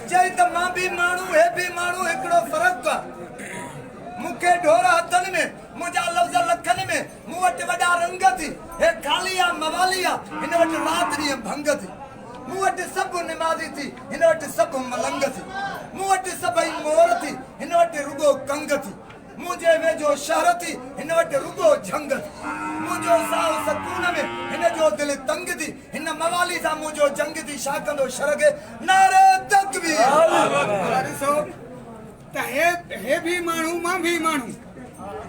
चई त मां भी माण्हू हे भी माण्हू हिकिड़ो फ़र्क़ु आहे मूंखे ढोर हथनि में मुंहिंजा लफ़्ज़ लखनि में मूं वटि वॾा रंग थी हे ख़ाली आहे मवाली आहे हिन वटि राति ॾींहुं भंग थी मूं वटि सभु निमाज़ी थी हिन वटि सभु मलंग थी मूं वटि सभई मोर थी हिन वटि रुगो कंग थी मुंहिंजे वेझो शहर थी हिन वटि रुगो झंग थी मुंहिंजो साहु सकून में हिन जो दिलि तंग थी हिन मवाली सां मुंहिंजो जंग थी छा कंदो शरगे नारे तकबीर ॾिसो त हे भी माण्हू मां भी माण्हू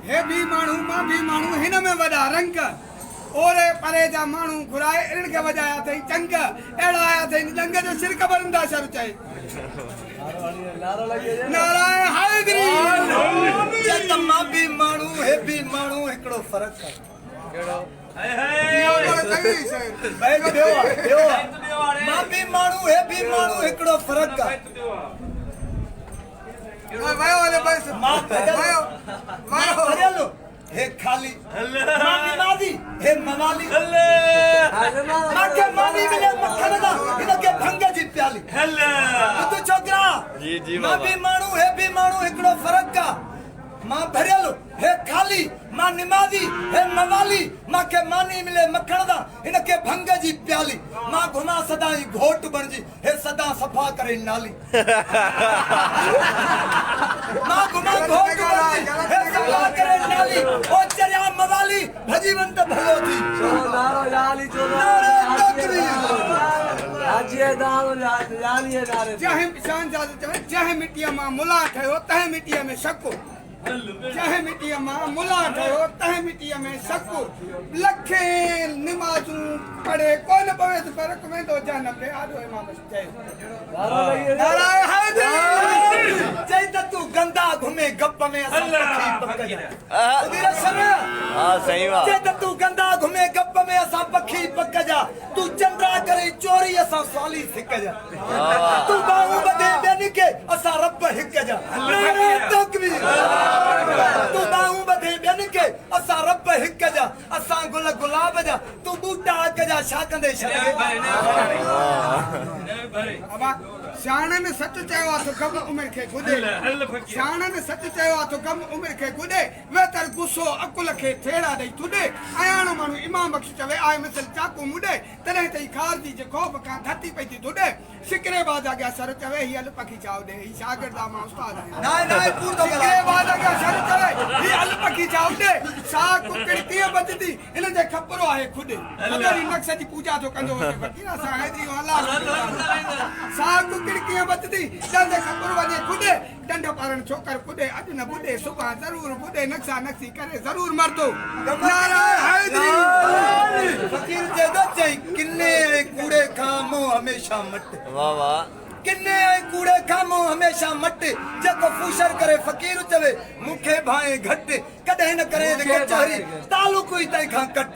हे भी माण्हू मां भी माण्हू हिन में वॾा रंग ओरे परे जा माण्हू घुराए इन्हनि खे वॼाया अथई चंग अहिड़ा आया अथई जंग जो सिर ख़बरंदा शर चए नारायण हैदरी त मां भी माण्हू हे भी माण्हू हिकिड़ो फ़र्क़ु आहे मां भी माण्हू हे भी माण्हू हिकिड़ो फ़र्क़ु आहे मां भरियल हे ख़ाली मां निमाज़ी हे मवाली मांखे मानी मिले मक्खन दा हिनखे भंग जी प्याली तू छोकरा मां भी माण्हू हे भी माण्हू हिकिड़ो फ़र्क़ु आहे मां भरियल हे ख़ाली मां निमाज़ी हे मवाली मांखे मानी मिले मक्खन दा हिनखे भंग जी प्याली मां घुमा सदा ई घोट बणजी हे सदा सफ़ा करे नाली मां घुमा घोट बणजी हे सफ़ा करे नाली ओ चरिया मवाली भजीवंत भलो थी नारो लाली नारे तकबीर चाहे शान जात चवे चाहे मिट्टीअ मां मुला ठहियो तंहिं मिट्टीअ में शको चाहे मिट्टीअ मां मुला ठहियो तंहिं मिट्टीअ में शको लखे निमाज़ूं पढ़े कोन पवे त फ़र्क़ु वेंदो जन पे आॾो इमाम चए नारायण हैदरी चई त तू गंदा घुमे गप में असां पखी पकजा सुधीर शर हां सही बात चई त तू गंदा घुमे गप में असां पखी पकजा तू चंद्रा करे चोरी असां सवाली सिकजा तू बाहू बदे ॿियनि खे असां रब हिक जा नारे तकबीर तू बाहू बदे ॿियनि खे असां रब हिक जा असां गुल गुलाब जा तू बूटा अग जा छा कंदे शरगे शाननि सच चयो आहे त कम उमिरि खे गुॾे शाननि सच चयो आहे त कम उमिरि खे गुॾे वेतर गुस्सो अकुल खे थेड़ा ॾेई तुॾे अयाणो माण्हू इमाम बख़्श चवे आहे मिसल चाकू मुॾे तॾहिं तई खारजी जे खौफ़ खां धरती पई थी तुॾे सिकरे बाद अॻियां सर चवे हीअ अल पखी चाव ॾे हीअ शागिर्द आहे मां उस्ताद आहियां सिकरे बाद अॻियां सर चवे हीअ अल पखी चाव ॾे सा कुकड़ी कीअं बचंदी हिन जे खपरो आहे खुॾे अगरि ही नक्श जी पूजा थो कंदो वञे फ़क़ीर असां हैदरी अलाह सा कुकड़ी कीअं बचंदी जंहिंजे खपरो वञे खुॾे डंड पारण छोकर खुॾे अॼु न ॿुॾे सुभाणे ज़रूरु ॿुॾे नक्शा नक्सी करे ज़रूरु मरदो नारायण हैदरी फकीर जे दो चई किन्ने कूड़े खां मुंह हमेशा मट वाह वाह किन्ने कूड़े खां मुंह हमेशा मट जेको फूशर करे फकीर चवे मूंखे भाए घट कॾहिं न करे कचहरी तालुक ई तंहिं खां कट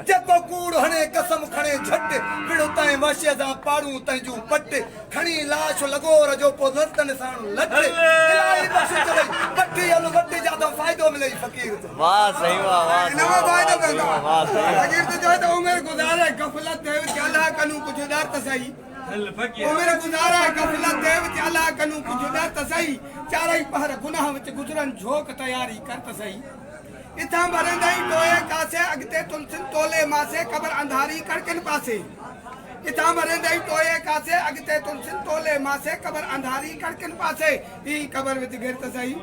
जेको कूड़ हणे कसम खणे झट विड़ो ताईं वाशीअ सां पाड़ूं तंहिंजूं पट खणी लाश लॻो रजो पोइ लतनि सां लट इलाही बख़्श चवे वठी हल वठी जातो फ़ाइदो मिले फकीर वाह सही वाह वाह नवा फ़ाइदो पवंदो वाह सही फकीर त चवे त उमिरि गुज़ारे गफ़लत देव के अलाह कनू कुझु डर त सही उमिरि गुज़ारे गफ़लत देव के अलाह कनू कुझु डर त सही चारई पहर गुनाह विच गुज़रनि झोक तयारी कर त सही इथां भरंदई टोए कासे अॻिते तुलसिन तोले मासे क़बर अंधारी कड़कनि पासे इथां भरंदई टोए कासे अॻिते तुलसिन तोले मासे क़बर अंधारी कड़कनि पासे ही क़बर विच गिर त सही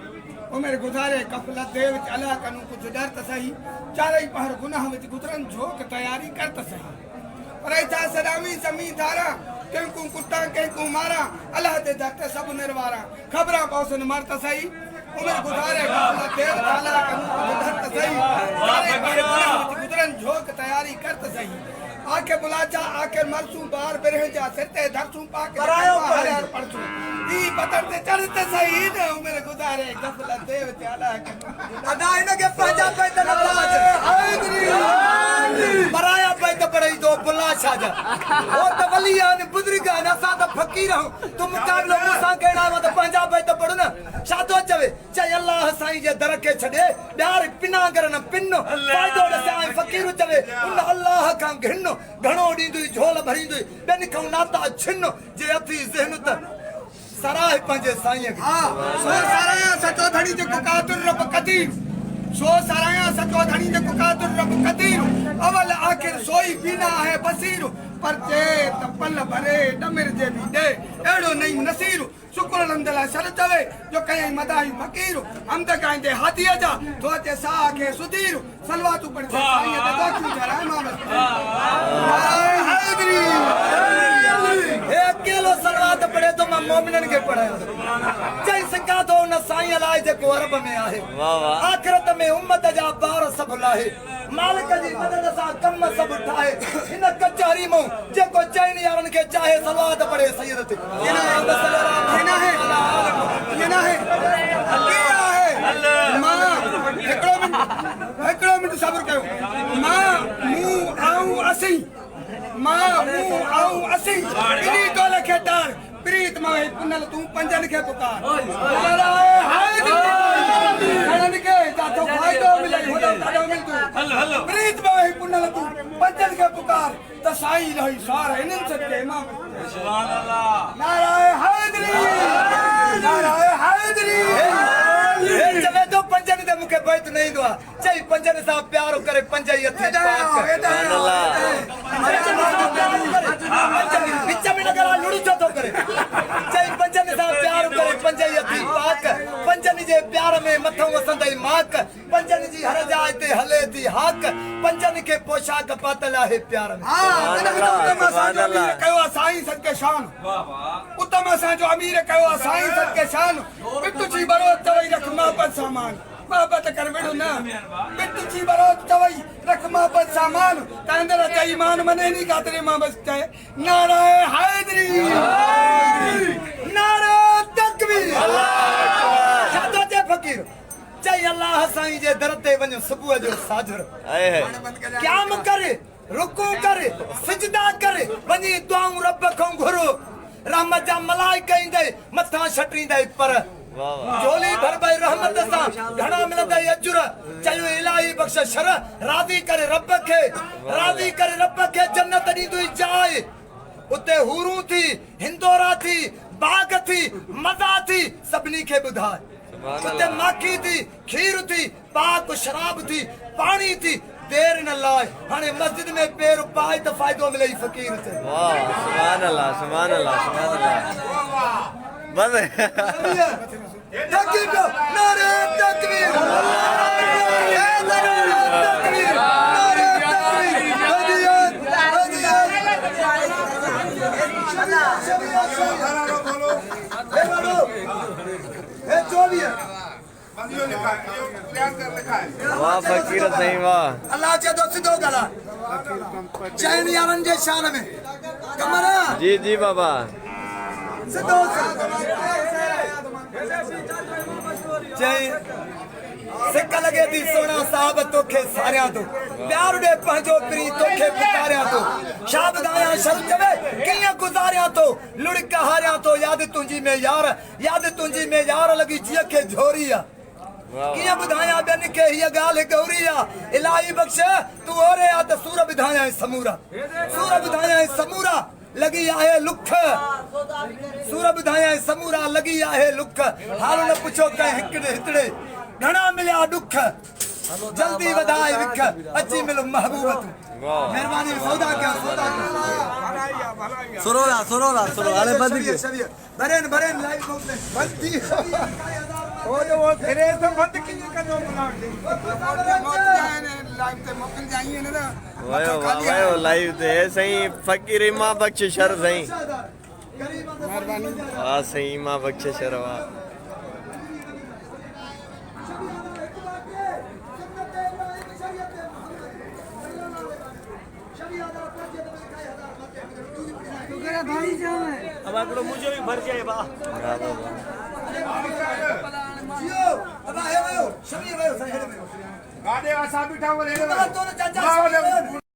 उमिरि गुज़ारे गफ़लत देव के अलाह कनू कुझु डर त सही चारई पहर गुनाह विच गुज़रनि झोक तयारी कर त सही पर इथां सदावी ज़मीं धारा कंहिंकू कुटा कंहिंकू मारा अलाह ते दर ते सभु निर्वारा ख़बरां पहुचनि मर त सही उमिरि गुज़ारे गफ़लत देव के अलाह कनू कुझु डर त सही चारई पहर गुनाह विच गुज़रनि झोक तयारी कर त सही आके बुलाचा आके मरसूं बार बिरह जा सिर ते धरसूं पाके हरियार पड़सूं ई पतर ते चढ़ते सही न उमिरि गुज़ारे गफ़लत देव ते अलाह कनू अदा इनके पंजा पे त नवाज हैदरी बराया पे त पड़ई दो बुला छाजा ओ त वलियान बुजुर्ग न असा त फकीर हूं तुम मुकाबलो मुसा केड़ा म त पंजा पे त पड़ न छातो चवे चई अल्लाह साईं जे दर के छडे ॿार पिना करन पिनो फायदो ॾसाई फ़कीर चवे उन अल्लाह खां घिनो घणो ॾींदुई झोल भरींदुई ॿियनि खां नाता छिनो जे अथी ज़हन त सराह पंहिंजे साईं खे हाँ सो साराया सचो धणी जेको कातुर रब कदीर सो साराया सचो धणी जेको कातुर रब कदीर अवल आखिर सोई बिना है बसीर पर जे तपल भरे डमिर जे भी दे एड़ो नहीं नसीर शुक्र अलहमदुलिल्लाह सर चवे जो कहीं मदाही फकीर हम त गाइंदे हाथीअ जा तो ते सा के सुधीर सलवातू पढ़ दे साईं ते दोखी जरा इमाम हैदरी हे अकेलो सलवात पढ़े तो मां मोमिनन के पढ़ाया चई सका तो न साईं लाए जेको अरब में आहे वाह वाह आखिरत में उम्मत जा बार सब लाहे मालिक जी मदद सां कम सब ठाहे इन कचहरी में जेको चैन यारन के चाहे सलवात पढ़े सैयद ते ये ना है क्या है मां एकड़ो मिनट सब्र कयो मां मुंह आऊं असी मां मुंह आऊं असी इनी तोले के डार प्रीत मां पुनल तू पंजन के पुकार हाय खड़न के जातो फायदो मिले होदो ताडो मिल तू हेलो प्रीत मां पुनल तू पंजन के पुकार त साई रही सार इनन सके इमाम सुभान अल्लाह नारायण हैदरी नारायण हैदरी हे चवे तो पंजन दे मुखे बैत नहीं दुआ चई पंजन सा प्यार करे पंजई अथी पाक विच में नगरा लुड़ी चतो करे चई पंजन सा प्यार करे पंजई अथी पाक पंजन जे प्यार में मथो वसंदई माक पंजन जी हर जाय ते हले थी हाक पंजन के पोशाक पातल है प्यार में हां उत्तम साईं कयो साईं सदके शान वाह वाह उत्तम साईं जो अमीर कयो साईं सदके शान पिट्टू जी बरो तवई रख मोहब्बत सामान मोहब्बत कर बेडो ना पिट्टू जी बरो तवई रख मोहब्बत सामान तंदर ते ईमान मने नहीं खातरे मां बस चाहे नारायण हैदरी नारा तकबीर अल्लाह छातो जे फकीर चई अल्लाह साईं जे दर ते वञ सुबुह जो साझर आए है क़याम करे रुकू करे सजदा करे वञी दुआऊं रब खां घुरो रहमत जा मलाइका ईंदे मथा छटींदे पर वाह वाह झोली भर भई रहमत सां घणा मिलंदई अजुर चयो इलाही बख्श शर राज़ी करे रब खे जन्नत ॾींदुई जाए उते हूरूं थी हिंदोरा थी बाग थी मज़ा थी सभिनी खे ॿुधाए उते माखी थी खीर थी पाक शराब थी पानी थी देर न लाए हाणे मस्जिद में पैर पाए त फ़ाइदो मिले फकीर ते वाह सुभान अल्लाह सुभान अल्लाह सुभान अल्लाह बस तकबीर नारे तकबीर तकबीर नारे हे चोलिए वाह फकीर सही वाह अल्लाह के दो सिद्धो गला चैन यारन जे शान में कमरा जी जी बाबा सिद्धो चई सिक लगे थी सोना साहब तोखे सारियां तो प्यार दे पंहिंजो प्री तोखे पुकारियां तो शाब दाया शर चवे कियां गुजारियां तो लुड़क हारियां तो याद तुंजी में यार लगी जिया के झोरिया कियां बुधाया बेन के हिया गाल गौरिया इलाही बख्श तू ओरे आ त सूर बुधाया समूरा लगी आहे लुख सूर बुधाया समूरा लगी आहे लुख हाल न पुछो कह हिकड़े घणा मिलिया दुख जल्दी वधाए विख अची मिल महबूबत मेहरबानी सौदा क्या सुरोला अरे बंद की भरेन लाइव मोकले बंदी वो फिरे तो बंद की कनो लाइव ते मोकल जाइए ना वायो लाइव ते सही फकीर इमा बख्श शर सही मेहरबानी हां सही इमा बख्श शर वाह अब आकड़ो मुझे भी भर जाए बा जियो अब आयो शमी आयो सही है गाड़े वासा बिठा वो ले ले तो चाचा